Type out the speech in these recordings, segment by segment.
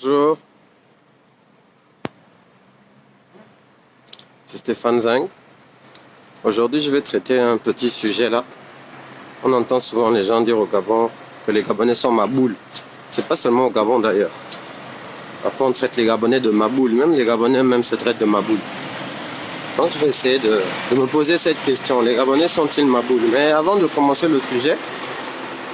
Bonjour, c'est Stéphane Zeng. Aujourd'hui, je vais traiter un petit sujet là. On entend souvent les gens dire au Gabon que les Gabonais sont maboules. C'est pas seulement au Gabon d'ailleurs. Parfois, on traite les Gabonais de maboules. Même les Gabonais même se traitent de maboules. Donc, je vais essayer de me poser cette question. Les Gabonais sont-ils maboules? Mais avant de commencer le sujet,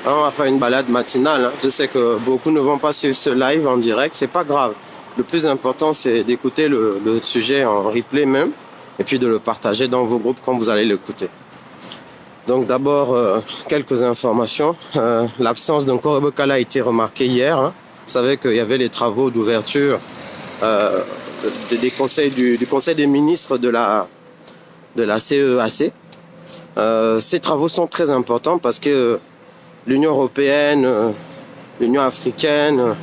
on va faire une balade matinale. Je sais que beaucoup ne vont pas suivre ce live en direct. C'est pas grave. Le plus important, c'est d'écouter le sujet en replay même, et puis de le partager dans vos groupes quand vous allez l'écouter. Donc d'abord, quelques informations. L'absence d'un Korobokala a été remarquée hier. Vous savez qu'il y avait les travaux d'ouverture du conseil des ministres de la CEAC. Ces travaux sont très importants parce que l'Union européenne, l'Union africaine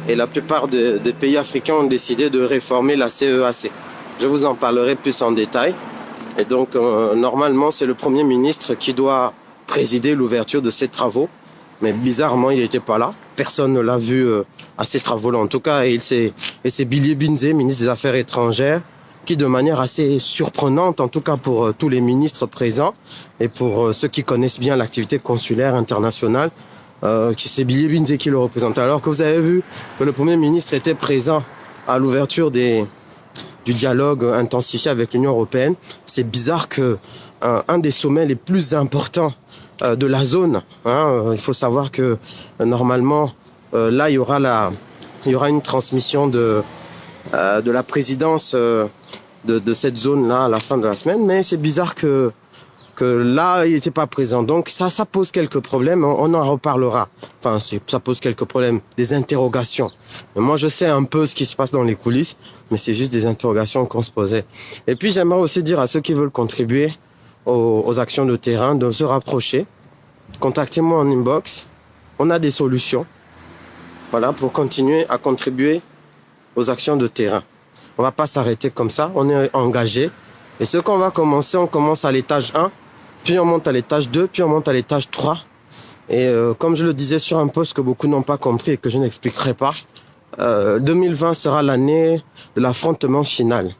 et la plupart des pays africains ont décidé de réformer la CEAC. Je vous en parlerai plus en détail. Et donc, normalement, c'est le Premier ministre qui doit présider l'ouverture de ces travaux. Mais bizarrement, il n'était pas là. Personne ne l'a vu à ces travaux-là. En tout cas, c'est Billy Binze, ministre des Affaires étrangères, qui, de manière assez surprenante, en tout cas pour tous les ministres présents et pour ceux qui connaissent bien l'activité consulaire internationale, c'est Billy Binze qui le représente. Alors que vous avez vu que le Premier ministre était présent à l'ouverture du dialogue intensifié avec l'Union européenne, c'est bizarre que un des sommets les plus importants de la zone, il faut savoir que normalement là il y aura une transmission de la présidence de cette zone là à la fin de la semaine, mais c'est bizarre que là, il n'était pas présent. Donc, ça pose quelques problèmes. On en reparlera. Enfin, ça pose quelques problèmes, des interrogations. Mais moi, je sais un peu ce qui se passe dans les coulisses, mais c'est juste des interrogations qu'on se posait. Et puis, j'aimerais aussi dire à ceux qui veulent contribuer aux actions de terrain de se rapprocher. Contactez-moi en inbox. On a des solutions. Voilà, pour continuer à contribuer aux actions de terrain. On va pas s'arrêter comme ça. On est engagé. Et ce qu'on va commencer, on commence à l'étage 1. Puis on monte à l'étage 2, puis on monte à l'étage 3. Et comme je le disais sur un post que beaucoup n'ont pas compris et que je n'expliquerai pas, 2020 sera l'année de l'affrontement final.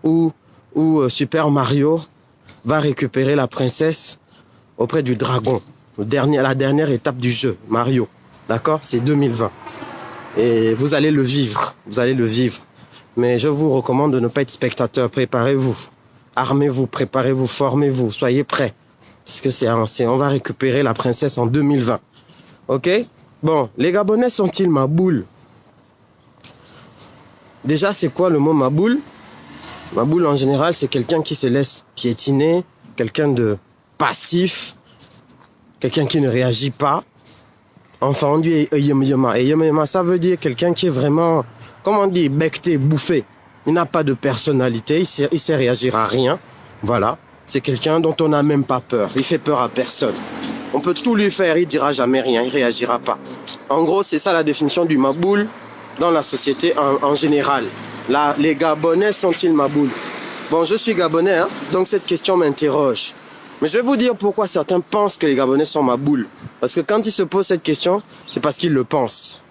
Où Super Mario va récupérer la princesse auprès du dragon. La dernière étape du jeu, Mario. D'accord? C'est 2020. Et vous allez le vivre. Vous allez le vivre. Mais je vous recommande de ne pas être spectateur. Préparez-vous. Armez-vous, préparez-vous, formez-vous, soyez prêts. Parce que on va récupérer la princesse en 2020. Ok? Bon, les Gabonais sont-ils maboules? Déjà, c'est quoi le mot maboule? Maboule, en général, c'est quelqu'un qui se laisse piétiner, quelqu'un de passif, quelqu'un qui ne réagit pas. Enfin, on dit Eyemyema. Eyemyema, ça veut dire quelqu'un qui est vraiment, comment on dit, becté, bouffé. Il n'a pas de personnalité, il sait réagir à rien. Voilà, c'est quelqu'un dont on n'a même pas peur. Il fait peur à personne. On peut tout lui faire, il dira jamais rien, il réagira pas. En gros, c'est ça la définition du maboule dans la société en général. Là, les Gabonais sont-ils maboules? Bon, je suis Gabonais, donc cette question m'interroge. Mais je vais vous dire pourquoi certains pensent que les Gabonais sont maboules. Parce que quand ils se posent cette question, c'est parce qu'ils le pensent.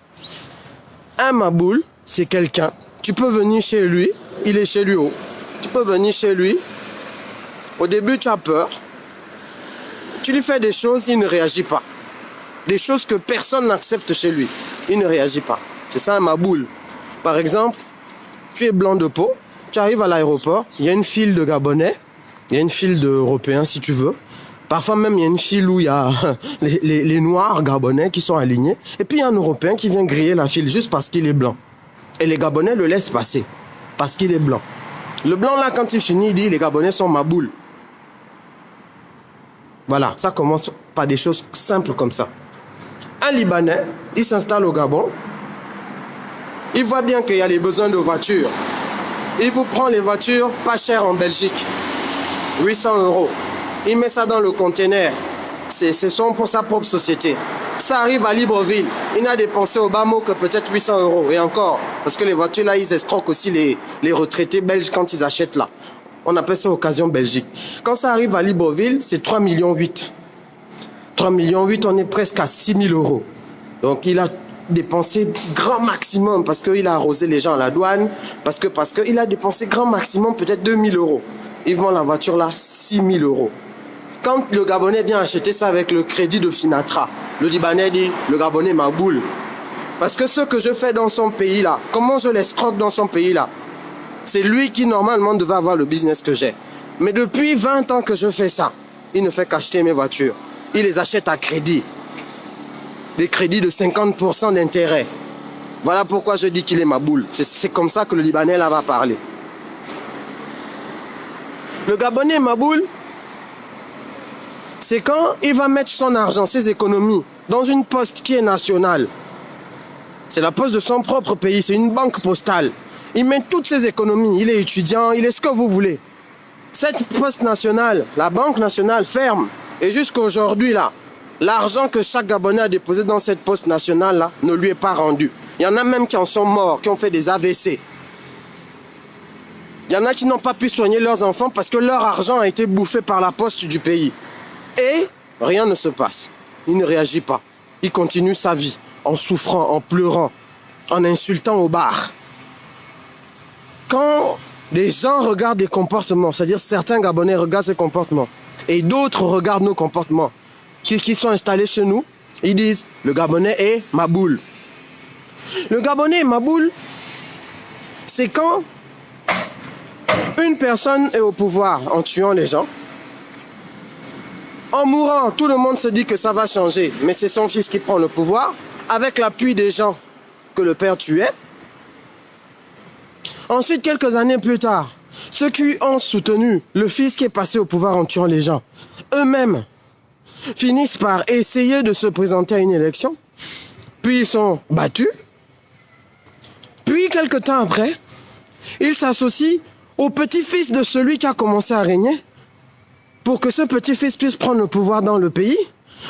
Un maboule, c'est quelqu'un. Tu peux venir chez lui, il est chez lui haut. Tu peux venir chez lui. Au début, tu as peur. Tu lui fais des choses, il ne réagit pas. Des choses que personne n'accepte chez lui. Il ne réagit pas. C'est ça un maboule. Par exemple, tu es blanc de peau, tu arrives à l'aéroport, il y a une file de Gabonais, il y a une file d'Européens si tu veux. Parfois même, il y a une file où il y a les Noirs Gabonais qui sont alignés. Et puis, il y a un Européen qui vient griller la file juste parce qu'il est blanc. Et les Gabonais le laissent passer parce qu'il est blanc. Le blanc, là, quand il finit, il dit les Gabonais sont maboules. Voilà, ça commence par des choses simples comme ça. Un Libanais, il s'installe au Gabon. Il voit bien qu'il y a les besoins de voitures. Il vous prend les voitures pas chères en Belgique. 800 €. Il met ça dans le conteneur. C'est pour sa propre société. Ça arrive à Libreville. Il n'a dépensé au bas mot que peut-être 800 €. Et encore, parce que les voitures là, ils escroquent aussi les retraités belges quand ils achètent là. On appelle ça occasion Belgique. Quand ça arrive à Libreville, c'est 3,8 millions. 3,8 millions, on est presque à 6 000 €. Donc il a dépensé grand maximum parce qu'il a arrosé les gens à la douane, parce qu'il a dépensé grand maximum peut-être 2000 euros. Ils vendent la voiture là 6000 euros. Quand le Gabonais vient acheter ça avec le crédit de Finatra, le Libanais dit, le Gabonais ma boule. Parce que ce que je fais dans son pays là, comment je l'escroque dans son pays là, c'est lui qui normalement devait avoir le business que j'ai. Mais depuis 20 ans que je fais ça, il ne fait qu'acheter mes voitures. Il les achète à crédit. Des crédits de 50% d'intérêt. Voilà pourquoi je dis qu'il est ma boule. C'est comme ça que le Libanais là va parler. Le Gabonais ma boule, c'est quand il va mettre son argent, ses économies, dans une poste qui est nationale. C'est la poste de son propre pays, c'est une banque postale. Il met toutes ses économies, il est étudiant, il est ce que vous voulez. Cette poste nationale, la banque nationale ferme. Et jusqu'à aujourd'hui, là, l'argent que chaque Gabonais a déposé dans cette poste nationale, là, ne lui est pas rendu. Il y en a même qui en sont morts, qui ont fait des AVC. Il y en a qui n'ont pas pu soigner leurs enfants parce que leur argent a été bouffé par la poste du pays. Et rien ne se passe. Il ne réagit pas. Il continue sa vie en souffrant, en pleurant, en insultant au bar. Quand des gens regardent des comportements, c'est-à-dire certains Gabonais regardent ces comportements, et d'autres regardent nos comportements qui sont installés chez nous, ils disent « le Gabonais est ma boule ». Le Gabonais est ma boule, c'est quand une personne est au pouvoir en tuant les gens. En mourant, tout le monde se dit que ça va changer, mais c'est son fils qui prend le pouvoir, avec l'appui des gens que le père tuait. Ensuite, quelques années plus tard, ceux qui ont soutenu le fils qui est passé au pouvoir en tuant les gens, eux-mêmes finissent par essayer de se présenter à une élection, puis ils sont battus, puis quelques temps après, ils s'associent au petit-fils de celui qui a commencé à régner, pour que ce petit-fils puisse prendre le pouvoir dans le pays,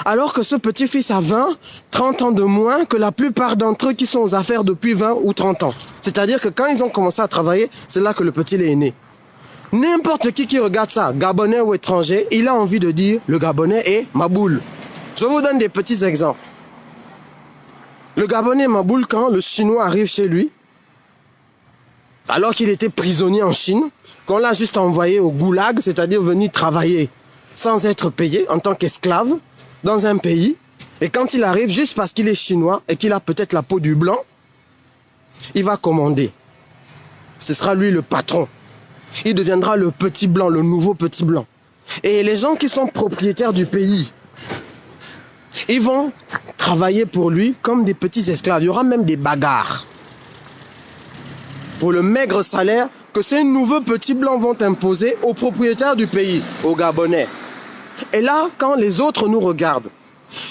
alors que ce petit-fils a 20, 30 ans de moins que la plupart d'entre eux qui sont aux affaires depuis 20 ou 30 ans. C'est-à-dire que quand ils ont commencé à travailler, c'est là que le petit est né. N'importe qui regarde ça, Gabonais ou étranger, il a envie de dire « le Gabonais est ma boule ». Je vous donne des petits exemples. Le Gabonais est ma boule quand le Chinois arrive chez lui, alors qu'il était prisonnier en Chine, qu'on l'a juste envoyé au goulag, c'est-à-dire venir travailler sans être payé en tant qu'esclave dans un pays. Et quand il arrive, juste parce qu'il est chinois et qu'il a peut-être la peau du blanc, il va commander. Ce sera lui le patron. Il deviendra le petit blanc, le nouveau petit blanc. Et les gens qui sont propriétaires du pays, ils vont travailler pour lui comme des petits esclaves. Il y aura même des bagarres. Pour le maigre salaire que ces nouveaux petits blancs vont imposer aux propriétaires du pays, aux Gabonais. Et là, quand les autres nous regardent,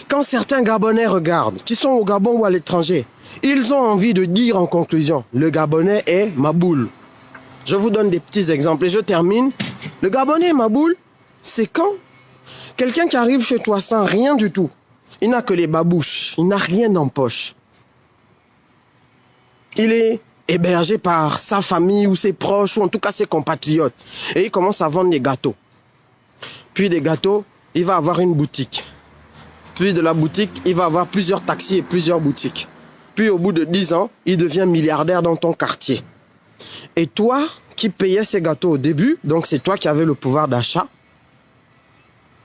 quand certains Gabonais regardent, qui sont au Gabon ou à l'étranger, ils ont envie de dire en conclusion, le Gabonais est ma boule. Je vous donne des petits exemples et je termine. Le Gabonais est ma boule, c'est quand quelqu'un qui arrive chez toi sans rien du tout, il n'a que les babouches, il n'a rien en poche. Il est hébergé par sa famille ou ses proches ou en tout cas ses compatriotes. Et il commence à vendre des gâteaux. Puis des gâteaux, il va avoir une boutique. Puis de la boutique, il va avoir plusieurs taxis et plusieurs boutiques. Puis au bout de 10 ans, il devient milliardaire dans ton quartier. Et toi qui payais ces gâteaux au début, donc c'est toi qui avais le pouvoir d'achat,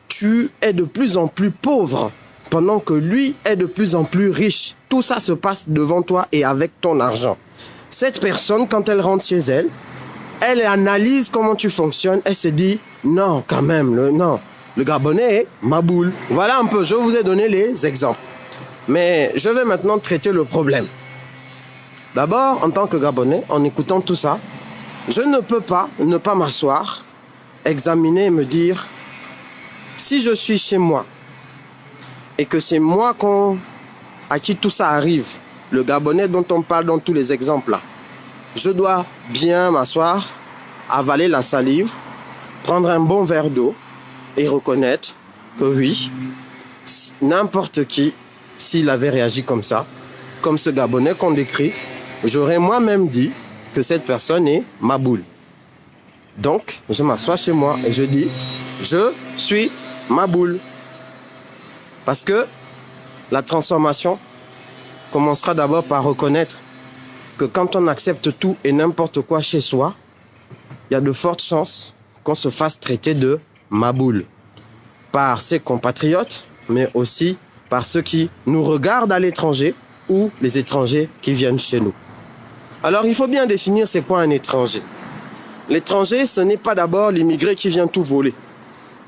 tu es de plus en plus pauvre pendant que lui est de plus en plus riche. Tout ça se passe devant toi et avec ton argent. Cette personne, quand elle rentre chez elle, elle analyse comment tu fonctionnes, elle se dit, non, quand même, le Gabonais est ma boule. Voilà un peu, je vous ai donné les exemples. Mais je vais maintenant traiter le problème. D'abord, en tant que Gabonais, en écoutant tout ça, je ne peux pas ne pas m'asseoir, examiner et me dire, si je suis chez moi, et que c'est moi à qui tout ça arrive, le Gabonais dont on parle dans tous les exemples là, je dois bien m'asseoir, avaler la salive, prendre un bon verre d'eau et reconnaître que oui, n'importe qui, s'il avait réagi comme ça, comme ce Gabonais qu'on décrit, j'aurais moi-même dit que cette personne est ma boule. Donc, je m'assois chez moi et je dis, je suis ma boule. Parce que la transformation commencera d'abord par reconnaître que quand on accepte tout et n'importe quoi chez soi, il y a de fortes chances qu'on se fasse traiter de maboule par ses compatriotes, mais aussi par ceux qui nous regardent à l'étranger ou les étrangers qui viennent chez nous. Alors, il faut bien définir c'est quoi un étranger. L'étranger, ce n'est pas d'abord l'immigré qui vient tout voler.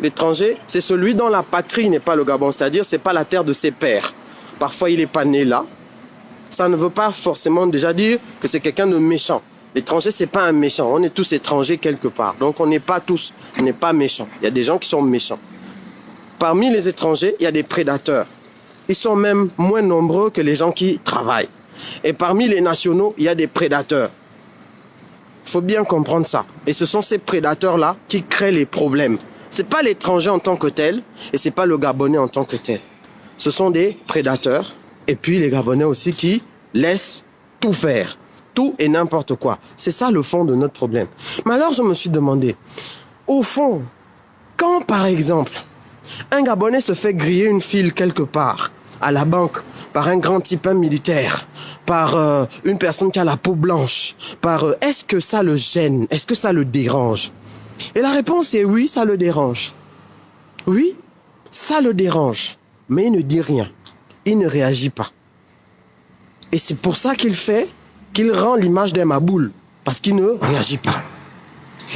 L'étranger, c'est celui dont la patrie n'est pas le Gabon, c'est-à-dire c'est pas la terre de ses pères. Parfois, il n'est pas né là. Ça ne veut pas forcément déjà dire que c'est quelqu'un de méchant. L'étranger, c'est pas un méchant. On est tous étrangers quelque part. Donc, on n'est pas méchants. Il y a des gens qui sont méchants. Parmi les étrangers, il y a des prédateurs. Ils sont même moins nombreux que les gens qui travaillent. Et parmi les nationaux, il y a des prédateurs. Il faut bien comprendre ça. Et ce sont ces prédateurs-là qui créent les problèmes. Ce n'est pas l'étranger en tant que tel et ce n'est pas le Gabonais en tant que tel. Ce sont des prédateurs et puis les Gabonais aussi qui laissent tout faire. Tout et n'importe quoi. C'est ça le fond de notre problème. Mais alors je me suis demandé, au fond, quand par exemple, un Gabonais se fait griller une file quelque part, à la banque, par un grand type militaire, par une personne qui a la peau blanche, est-ce que ça le gêne? Est-ce que ça le dérange? Et la réponse est oui, ça le dérange. Oui, ça le dérange. Mais il ne dit rien. Il ne réagit pas. Et c'est pour ça qu'il rend l'image d'un maboule. Parce qu'il ne réagit pas.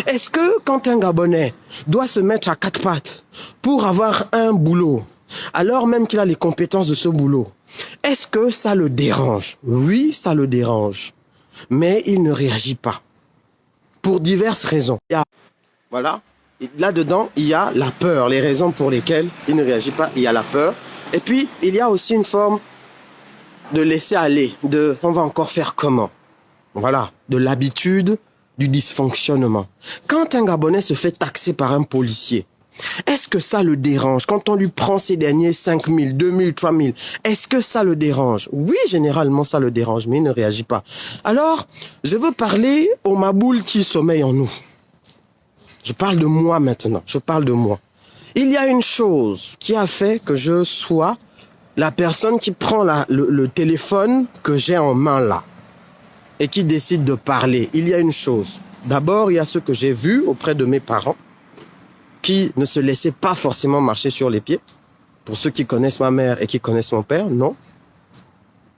Est-ce que quand un Gabonais doit se mettre à quatre pattes pour avoir un boulot, alors même qu'il a les compétences de ce boulot, est-ce que ça le dérange? Oui, ça le dérange. Mais il ne réagit pas. Pour diverses raisons. Voilà. Là-dedans, il y a la peur. Les raisons pour lesquelles il ne réagit pas, il y a la peur. Et puis, il y a aussi une forme de laisser aller, de on va encore faire comment? Voilà. De l'habitude, du dysfonctionnement. Quand un Gabonais se fait taxer par un policier, est-ce que ça le dérange? Quand on lui prend ses derniers 5 000, 2 000, 3 000, est-ce que ça le dérange? Oui, généralement, ça le dérange, mais il ne réagit pas. Alors, je veux parler au maboule qui sommeille en nous. Je parle de moi maintenant, je parle de moi. Il y a une chose qui a fait que je sois la personne qui prend le téléphone que j'ai en main là et qui décide de parler. Il y a une chose. D'abord, il y a ce que j'ai vu auprès de mes parents qui ne se laissaient pas forcément marcher sur les pieds. Pour ceux qui connaissent ma mère et qui connaissent mon père, non.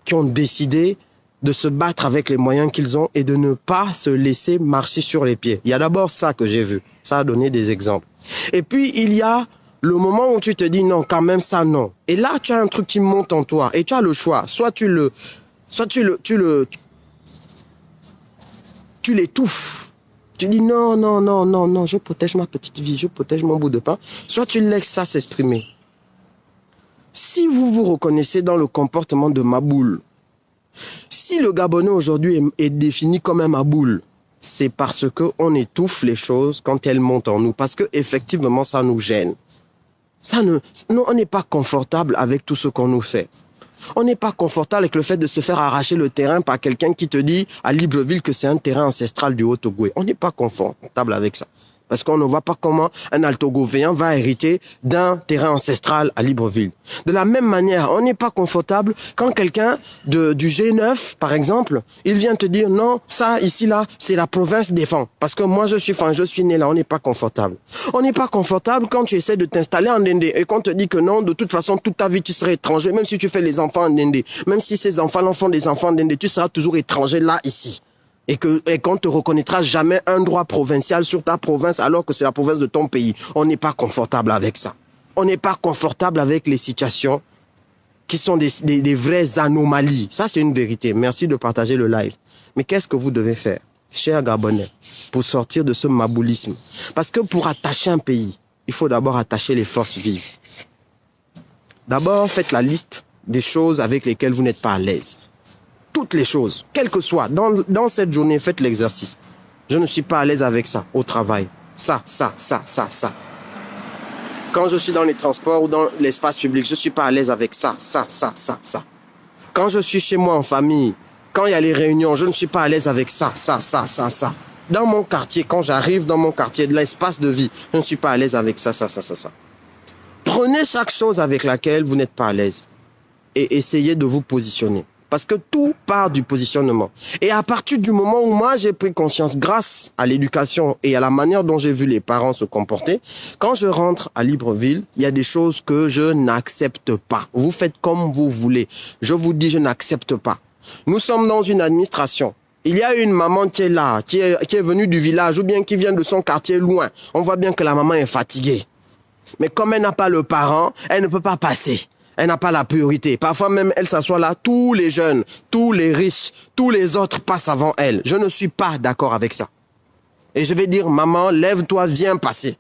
Qui ont décidé de se battre avec les moyens qu'ils ont et de ne pas se laisser marcher sur les pieds. Il y a d'abord ça que j'ai vu. Ça a donné des exemples. Et puis, il y a le moment où tu te dis non, quand même ça, non. Et là, tu as un truc qui monte en toi et tu as le choix. Soit tu l'étouffes. Tu dis non, non, non, non, non, je protège ma petite vie, je protège mon bout de pain. Soit tu laisses ça s'exprimer. Si vous vous reconnaissez dans le comportement de Maboule, si le Gabonais aujourd'hui est défini comme un Maboule, c'est parce qu'on étouffe les choses quand elles montent en nous. Parce qu'effectivement, ça nous gêne. On n'est pas confortable avec tout ce qu'on nous fait. On n'est pas confortable avec le fait de se faire arracher le terrain par quelqu'un qui te dit à Libreville que c'est un terrain ancestral du Haut-Togo. On n'est pas confortable avec ça. Parce qu'on ne voit pas comment un Altogovéen va hériter d'un terrain ancestral à Libreville. De la même manière, on n'est pas confortable quand quelqu'un du G9, par exemple, il vient te dire non, ça, ici, là, c'est la province défend. Parce que moi, je suis né là, on n'est pas confortable. On n'est pas confortable quand tu essaies de t'installer en Ndé et qu'on te dit que non, de toute façon, toute ta vie, tu serais étranger, même si tu fais les enfants en Ndé. Même si ces enfants font des enfants en Ndé, tu seras toujours étranger là, ici. Et qu'on ne te reconnaîtra jamais un droit provincial sur ta province alors que c'est la province de ton pays. On n'est pas confortable avec ça. On n'est pas confortable avec les situations qui sont des vraies anomalies. Ça, c'est une vérité. Merci de partager le live. Mais qu'est-ce que vous devez faire, chers Gabonais, pour sortir de ce maboulisme? Parce que pour attacher un pays, il faut d'abord attacher les forces vives. D'abord, faites la liste des choses avec lesquelles vous n'êtes pas à l'aise. Toutes les choses, quelles que soient, dans cette journée, faites l'exercice. Je ne suis pas à l'aise avec ça, au travail. Ça. Quand je suis dans les transports ou dans l'espace public, je ne suis pas à l'aise avec ça. Quand je suis chez moi en famille, quand il y a les réunions, je ne suis pas à l'aise avec ça. Dans mon quartier, quand j'arrive dans mon quartier, de l'espace de vie, je ne suis pas à l'aise avec ça. Prenez chaque chose avec laquelle vous n'êtes pas à l'aise et essayez de vous positionner. Parce que tout part du positionnement. Et à partir du moment où moi j'ai pris conscience, grâce à l'éducation et à la manière dont j'ai vu les parents se comporter, quand je rentre à Libreville, il y a des choses que je n'accepte pas. Vous faites comme vous voulez. Je vous dis, je n'accepte pas. Nous sommes dans une administration. Il y a une maman qui est là, qui est venue du village ou bien qui vient de son quartier loin. On voit bien que la maman est fatiguée. Mais comme elle n'a pas le parent, elle ne peut pas passer. Elle n'a pas la priorité. Parfois même, elle s'assoit là, tous les jeunes, tous les riches, tous les autres passent avant elle. Je ne suis pas d'accord avec ça. Et je vais dire, maman, lève-toi, viens passer.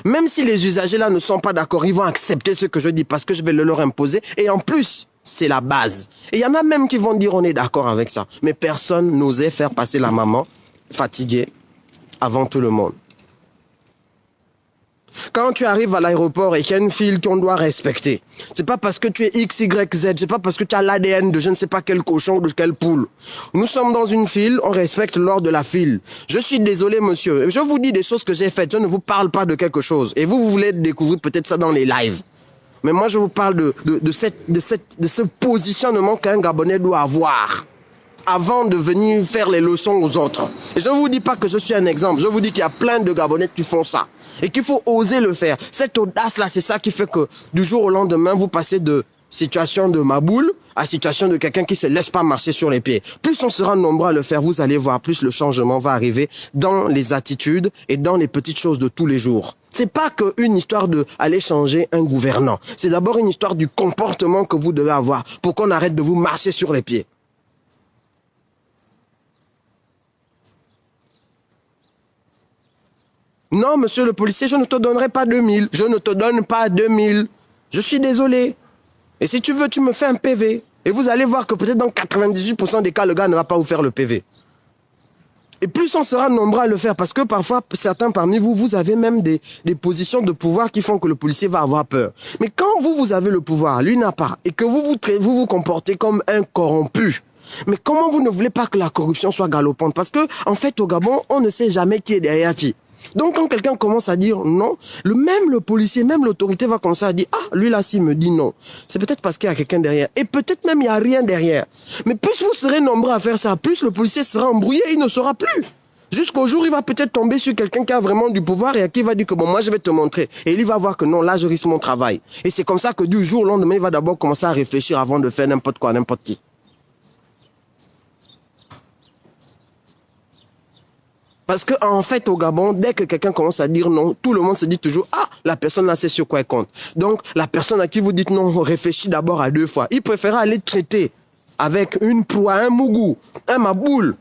Même si les usagers là ne sont pas d'accord, ils vont accepter ce que je dis parce que je vais le leur imposer. Et en plus, c'est la base. Et il y en a même qui vont dire, on est d'accord avec ça. Mais personne n'osait faire passer la maman fatiguée avant tout le monde. Quand tu arrives à l'aéroport et qu'il y a une file qu'on doit respecter, c'est pas parce que tu es X, Y, Z, c'est pas parce que tu as l'ADN de je ne sais pas quel cochon ou de quelle poule. Nous sommes dans une file, on respecte l'ordre de la file. Je suis désolé, monsieur. Je vous dis des choses que j'ai faites. Je ne vous parle pas de quelque chose. Et vous voulez découvrir peut-être ça dans les lives. Mais moi, je vous parle de ce positionnement qu'un Gabonais doit avoir avant de venir faire les leçons aux autres. Et je ne vous dis pas que je suis un exemple. Je vous dis qu'il y a plein de Gabonais qui font ça. Et qu'il faut oser le faire. Cette audace-là, c'est ça qui fait que du jour au lendemain, vous passez de situation de maboule à situation de quelqu'un qui ne se laisse pas marcher sur les pieds. Plus on sera nombreux à le faire, vous allez voir, plus le changement va arriver dans les attitudes et dans les petites choses de tous les jours. C'est pas qu'une histoire de aller changer un gouvernant. C'est d'abord une histoire du comportement que vous devez avoir pour qu'on arrête de vous marcher sur les pieds. Non, monsieur le policier, je ne te donnerai pas 2000. Je ne te donne pas 2000. Je suis désolé. Et si tu veux, tu me fais un PV. Et vous allez voir que peut-être dans 98% des cas, le gars ne va pas vous faire le PV. Et plus on sera nombreux à le faire, parce que parfois, certains parmi vous, vous avez même des positions de pouvoir qui font que le policier va avoir peur. Mais quand vous avez le pouvoir, lui n'a pas, et que vous comportez comme un corrompu, mais comment vous ne voulez pas que la corruption soit galopante? Parce que, en fait, au Gabon, on ne sait jamais qui est derrière qui. Donc, quand quelqu'un commence à dire non, même le policier, même l'autorité va commencer à dire « Ah, lui là, s'il me dit non, c'est peut-être parce qu'il y a quelqu'un derrière. » Et peut-être même il n'y a rien derrière. Mais plus vous serez nombreux à faire ça, plus le policier sera embrouillé, il ne saura plus. Jusqu'au jour, il va peut-être tomber sur quelqu'un qui a vraiment du pouvoir et à qui il va dire que bon, moi je vais te montrer. Et il va voir que non, là je risque mon travail. Et c'est comme ça que du jour au lendemain, il va d'abord commencer à réfléchir avant de faire n'importe quoi, n'importe qui. Parce qu'en fait, au Gabon, dès que quelqu'un commence à dire non, tout le monde se dit toujours « Ah, la personne là, c'est sur quoi elle compte. » Donc, la personne à qui vous dites non réfléchit d'abord à 2 fois. Il préfère aller traiter avec une proie, un mougou, un maboule,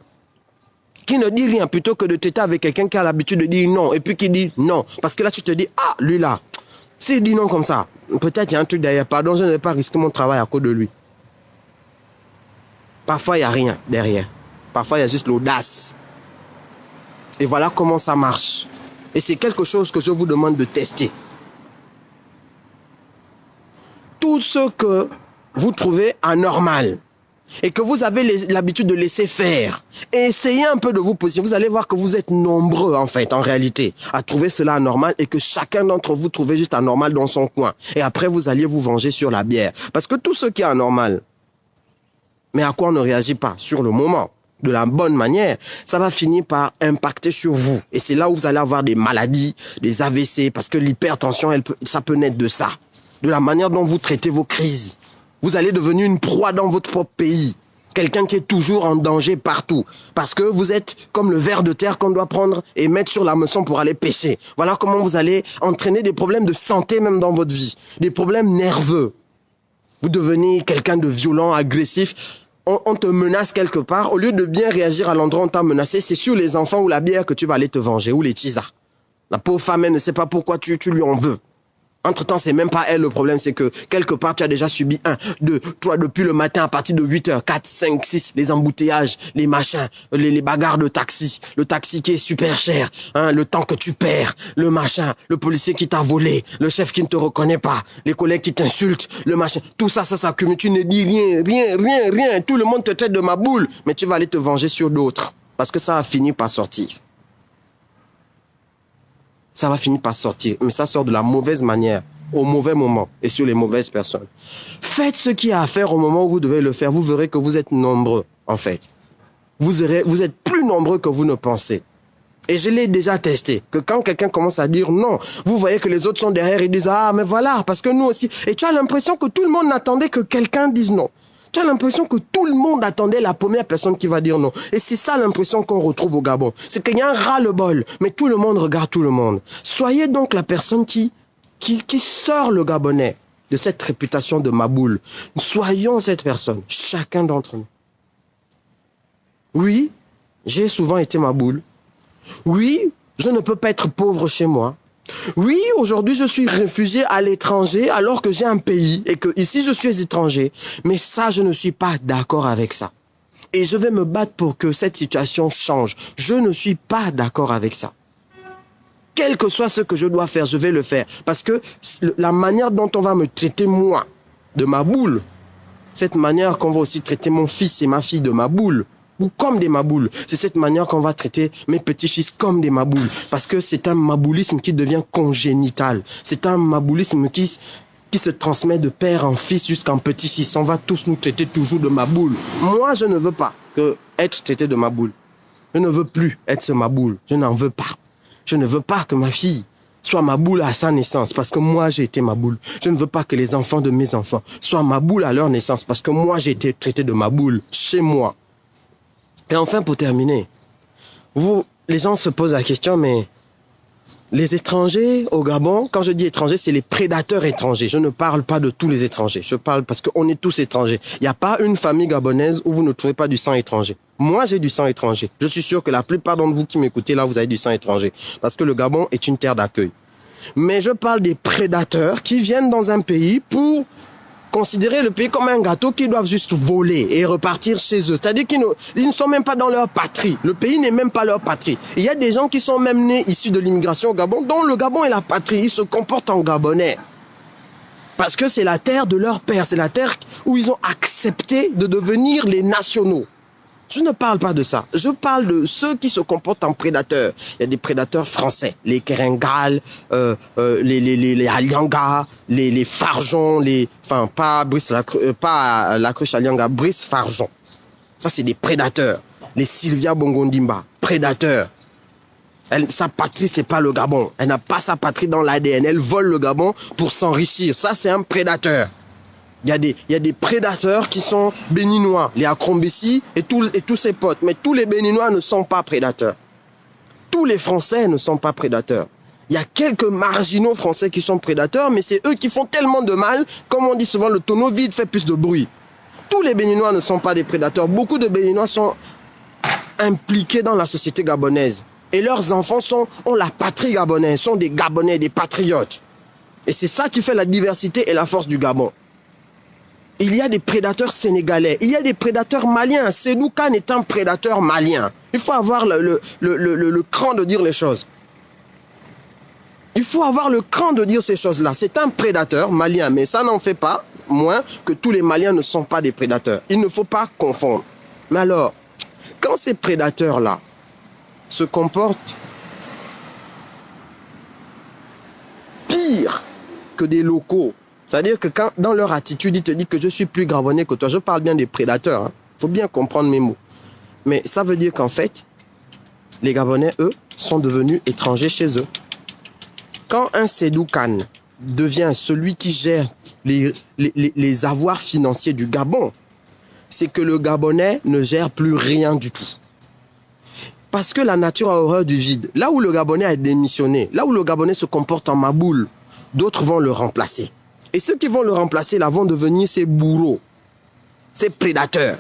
qui ne dit rien, plutôt que de traiter avec quelqu'un qui a l'habitude de dire non, et puis qui dit non. Parce que là, tu te dis « Ah, lui là, s'il dit non comme ça, peut-être il y a un truc derrière. Pardon, je ne vais pas risquer mon travail à cause de lui. » Parfois, il n'y a rien derrière. Parfois, il y a juste l'audace. Et voilà comment ça marche. Et c'est quelque chose que je vous demande de tester. Tout ce que vous trouvez anormal et que vous avez l'habitude de laisser faire, essayez un peu de vous positionner. Vous allez voir que vous êtes nombreux en fait, en réalité, à trouver cela anormal et que chacun d'entre vous trouvez juste anormal dans son coin. Et après, vous alliez vous venger sur la bière. Parce que tout ce qui est anormal, mais à quoi on ne réagit pas sur le moment, de la bonne manière, ça va finir par impacter sur vous. Et c'est là où vous allez avoir des maladies, des AVC, parce que l'hypertension, ça peut naître de ça. De la manière dont vous traitez vos crises. Vous allez devenir une proie dans votre propre pays. Quelqu'un qui est toujours en danger partout. Parce que vous êtes comme le ver de terre qu'on doit prendre et mettre sur l'hameçon pour aller pêcher. Voilà comment vous allez entraîner des problèmes de santé même dans votre vie. Des problèmes nerveux. Vous devenez quelqu'un de violent, agressif. On te menace quelque part, au lieu de bien réagir à l'endroit où on t'a menacé, c'est sur les enfants ou la bière que tu vas aller te venger, ou les tisas. La pauvre femme, elle ne sait pas pourquoi tu lui en veux. Entre-temps, c'est même pas elle le problème, c'est que quelque part, tu as déjà subi 1, 2, 3, depuis le matin à partir de 8h, 4, 5, 6, les embouteillages, les machins, les bagarres de taxi, le taxi qui est super cher, hein, le temps que tu perds, le machin, le policier qui t'a volé, le chef qui ne te reconnaît pas, les collègues qui t'insultent, le machin, tout ça, ça s'accumule, tu ne dis rien, tout le monde te traite de ma boule, mais tu vas aller te venger sur d'autres, parce que ça a fini par sortir. ça va finir par sortir. Mais ça sort de la mauvaise manière, au mauvais moment et sur les mauvaises personnes. Faites ce qu'il y a à faire au moment où vous devez le faire. Vous verrez que vous êtes nombreux, en fait. Vous êtes plus nombreux que vous ne pensez. Et je l'ai déjà testé, que quand quelqu'un commence à dire non, vous voyez que les autres sont derrière, ils disent « Ah, mais voilà, parce que nous aussi... » Et tu as l'impression que tout le monde n'attendait que quelqu'un dise non. Tu as l'impression que tout le monde attendait la première personne qui va dire non. Et c'est ça l'impression qu'on retrouve au Gabon. C'est qu'il y a un ras-le-bol, mais tout le monde regarde tout le monde. Soyez donc la personne qui sort le Gabonais de cette réputation de maboule. Soyons cette personne, chacun d'entre nous. Oui, j'ai souvent été maboule. Oui, je ne peux pas être pauvre chez moi. Oui, aujourd'hui, je suis réfugié à l'étranger alors que j'ai un pays et que ici, je suis étranger. Mais ça, je ne suis pas d'accord avec ça. Et je vais me battre pour que cette situation change. Je ne suis pas d'accord avec ça. Quel que soit ce que je dois faire, je vais le faire. Parce que la manière dont on va me traiter, moi, de ma boule, cette manière qu'on va aussi traiter mon fils et ma fille de ma boule, ou comme des maboules. C'est cette manière qu'on va traiter mes petits-fils comme des maboules. Parce que c'est un maboulisme qui devient congénital. C'est un maboulisme qui se transmet de père en fils jusqu'en petit-fils. On va tous nous traiter toujours de maboule. Moi, je ne veux pas être traité de maboule. Je ne veux plus être ce maboule. Je n'en veux pas. Je ne veux pas que ma fille soit maboule à sa naissance parce que moi, j'ai été maboule. Je ne veux pas que les enfants de mes enfants soient maboule à leur naissance parce que moi, j'ai été traité de maboule chez moi. Et enfin, pour terminer, les gens se posent la question, mais les étrangers au Gabon, quand je dis étrangers, c'est les prédateurs étrangers. Je ne parle pas de tous les étrangers. Je parle parce qu'on est tous étrangers. Il n'y a pas une famille gabonaise où vous ne trouvez pas du sang étranger. Moi, j'ai du sang étranger. Je suis sûr que la plupart d'entre vous qui m'écoutez là, vous avez du sang étranger. Parce que le Gabon est une terre d'accueil. Mais je parle des prédateurs qui viennent dans un pays pour considérer le pays comme un gâteau qu'ils doivent juste voler et repartir chez eux. C'est-à-dire qu'ils ne sont même pas dans leur patrie. Le pays n'est même pas leur patrie. Il y a des gens qui sont même nés issus de l'immigration au Gabon, dont le Gabon est la patrie. Ils se comportent en Gabonais. Parce que c'est la terre de leur père. C'est la terre où ils ont accepté de devenir les nationaux. Je ne parle pas de ça. Je parle de ceux qui se comportent en prédateurs. Il y a des prédateurs français, les Kerengal, les Alianga, les Farjons, enfin pas la cruche Alianga, Brice Farjon. Ça c'est des prédateurs. Les Sylvia Bongondimba, prédateurs. Sa patrie c'est pas le Gabon. Elle n'a pas sa patrie dans l'ADN. Elle vole le Gabon pour s'enrichir. Ça c'est un prédateur. Il y a des prédateurs qui sont béninois, les Akrombessi et tous ses potes. Mais tous les béninois ne sont pas prédateurs. Tous les Français ne sont pas prédateurs. Il y a quelques marginaux français qui sont prédateurs, mais c'est eux qui font tellement de mal. Comme on dit souvent, le tonneau vide fait plus de bruit. Tous les béninois ne sont pas des prédateurs. Beaucoup de béninois sont impliqués dans la société gabonaise. Et leurs enfants ont la patrie gabonaise, sont des Gabonais, des patriotes. Et c'est ça qui fait la diversité et la force du Gabon. Il y a des prédateurs sénégalais, il y a des prédateurs maliens. Seydou Kane est un prédateur malien. Il faut avoir le cran de dire les choses. Il faut avoir le cran de dire ces choses-là. C'est un prédateur malien, mais ça n'en fait pas moins que tous les Maliens ne sont pas des prédateurs. Il ne faut pas confondre. Mais alors, quand ces prédateurs-là se comportent pire que des locaux, c'est-à-dire que quand, dans leur attitude, ils te disent que je suis plus gabonais que toi. Je parle bien des prédateurs. Hein. Faut bien comprendre mes mots. Mais ça veut dire qu'en fait, les Gabonais, eux, sont devenus étrangers chez eux. Quand un Seydou Kane devient celui qui gère les avoirs financiers du Gabon, c'est que le Gabonais ne gère plus rien du tout. Parce que la nature a horreur du vide. Là où le Gabonais a démissionné, là où le Gabonais se comporte en maboule, d'autres vont le remplacer. Et ceux qui vont le remplacer là vont devenir ses bourreaux, ses prédateurs.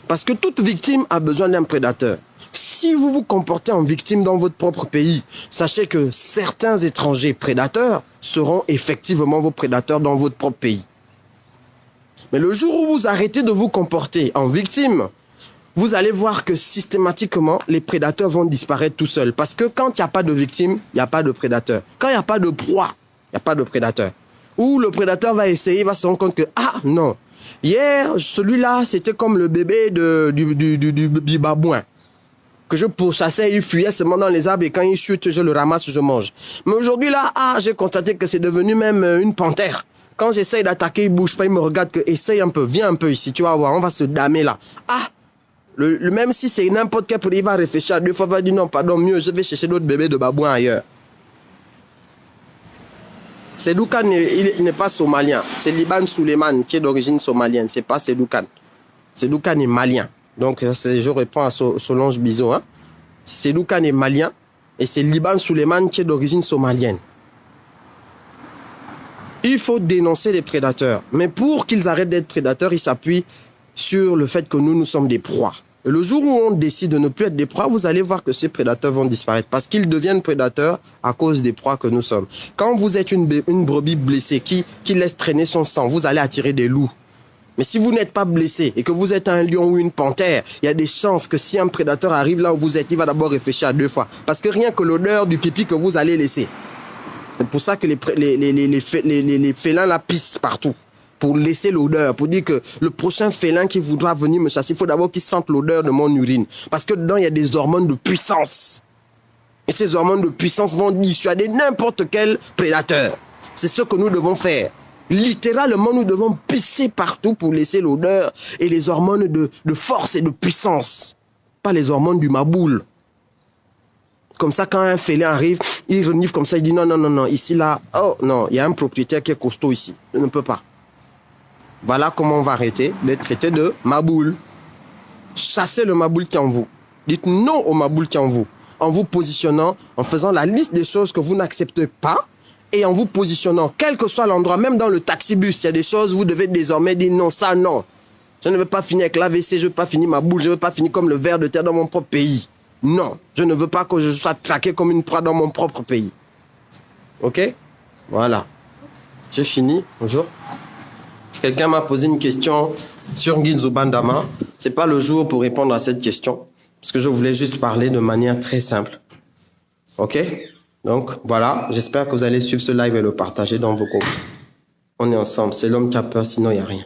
Parce que toute victime a besoin d'un prédateur. Si vous vous comportez en victime dans votre propre pays, sachez que certains étrangers prédateurs seront effectivement vos prédateurs dans votre propre pays. Mais le jour où vous arrêtez de vous comporter en victime, vous allez voir que systématiquement, les prédateurs vont disparaître tout seuls. Parce que quand il n'y a pas de victime, il n'y a pas de prédateur. Quand il n'y a pas de proie, il n'y a pas de prédateur. Où le prédateur va essayer, va se rendre compte que, ah non, hier, celui-là, c'était comme le bébé du babouin. que je pourchassais, il fuyait seulement dans les arbres et quand il chute, je le ramasse, je mange. Mais aujourd'hui là, j'ai constaté que c'est devenu même une panthère. Quand j'essaye d'attaquer, il bouge pas, il me regarde que essaye un peu, viens un peu ici, tu vas voir, on va se damer là. Même si c'est n'importe quel produit, il va réfléchir à 2 fois, il va dire non, pardon, mieux, je vais chercher d'autres bébés de babouin ailleurs. Seydou Kane, il n'est pas somalien, c'est Liban Suleiman qui est d'origine somalienne, c'est pas Seydou Kane. Seydou Kane est malien, donc je réponds à Solange Bizot. Hein. Seydou Kane est malien et c'est Liban Suleiman qui est d'origine somalienne. Il faut dénoncer les prédateurs. Mais pour qu'ils arrêtent d'être prédateurs, ils s'appuient sur le fait que nous sommes des proies. Et le jour où on décide de ne plus être des proies, vous allez voir que ces prédateurs vont disparaître. Parce qu'ils deviennent prédateurs à cause des proies que nous sommes. Quand vous êtes une brebis blessée qui laisse traîner son sang, vous allez attirer des loups. Mais si vous n'êtes pas blessé et que vous êtes un lion ou une panthère, il y a des chances que si un prédateur arrive là où vous êtes, il va d'abord réfléchir à 2 fois. Parce que rien que l'odeur du pipi que vous allez laisser. C'est pour ça que les félins la pissent partout. Pour laisser l'odeur, pour dire que le prochain félin qui voudra venir me chasser, il faut d'abord qu'il sente l'odeur de mon urine. Parce que dedans, il y a des hormones de puissance. Et ces hormones de puissance vont dissuader n'importe quel prédateur. C'est ce que nous devons faire. Littéralement, nous devons pisser partout pour laisser l'odeur et les hormones de force et de puissance. Pas les hormones du maboule. Comme ça, quand un félin arrive, il renifle comme ça, il dit non, non, non, non, ici, là, oh non, il y a un propriétaire qui est costaud ici. Je ne peux pas. Voilà comment on va arrêter d'être traité de maboule. Chassez le maboule qui est en vous. Dites non au maboule qui est en vous positionnant, en faisant la liste des choses que vous n'acceptez pas et en vous positionnant, quel que soit l'endroit, même dans le taxibus, il y a des choses, vous devez désormais dire non, ça non. Je ne veux pas finir avec l'AVC, je ne veux pas finir ma boule, je ne veux pas finir comme le ver de terre dans mon propre pays. Non, je ne veux pas que je sois traqué comme une proie dans mon propre pays. Ok? Voilà. J'ai fini. Bonjour. Quelqu'un m'a posé une question sur Nguinzo Bandama. Ce n'est pas le jour pour répondre à cette question. Parce que je voulais juste parler de manière très simple. Ok? Donc, voilà. J'espère que vous allez suivre ce live et le partager dans vos groupes. On est ensemble. C'est l'homme qui a peur, sinon il n'y a rien.